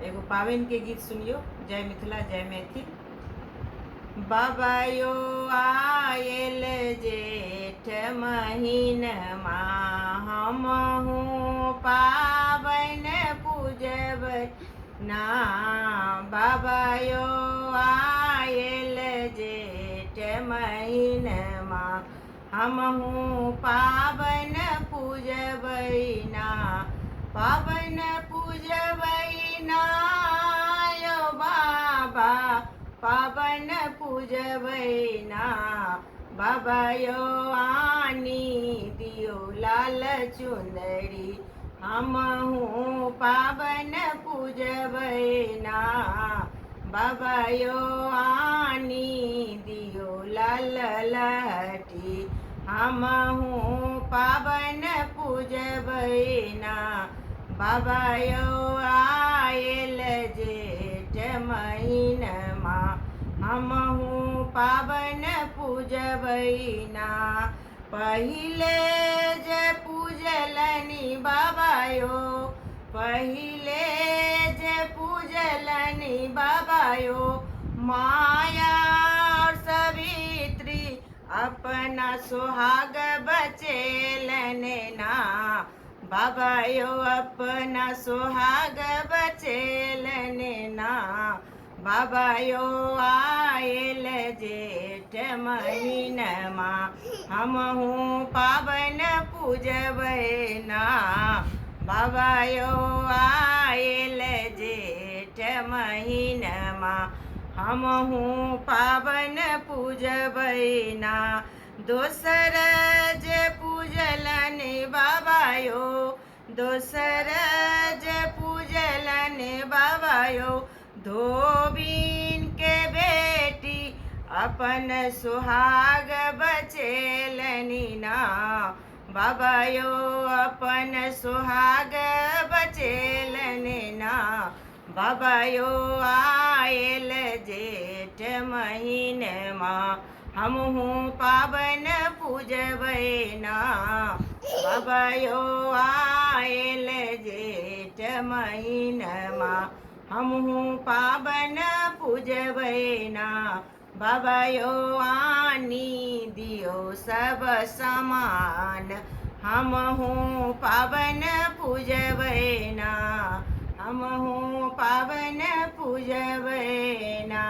एगो पावन के गीत सुनियो। जय मिथिला जय मैथिल। बाबा यो आयल जेठ महीनमा हमहु पावन पूजब ना। बाबा यो आयल जेठ महीनमा हमहु पावन पूजबै ना। पावन पूजबै ना यो बाबा पावन पूजबै ना। बाबा यो आनी दियो लाल चुंदरी हमहु पावन पूजबै ना। बाबा यो आनी दियो लाल लहठी हमहु पावन पूजबै ना। बाबा यो आयल जेठ महीनमा हमहु पावन पूजबै ना। पहिले जे पूजलनि बाबा यो पहिले जे पूजलनि बाबा यो माया और सवित्री अपना सुहाग बचेलन ना। बाबा यो अपना सुहाग बचेलन ना। बाबा यो आयल जेठ महीनमा हमहु पावन पूजबै ना। बाबा यो आयल जेठ महीनमा हमहु पावन पूजबै ना। दोसर जे पूजलनि बाबा यो दोसर जे पूजलनि बाबा यो धोबिन के बेटी अपन सुहाग बचेलनि ना। बाबा यो अपन सुहाग बचेलनि ना। बाबा यो आयल जेठ महीनमा हमहु पावन पूजबै ना। बाबा यो आयल जेठ महीनमा हमहु पावन पूजबै ना। बाबा यो आनी दियो सब समान हमहु पावन पूजबै ना। हमहु पावन पूजबै ना।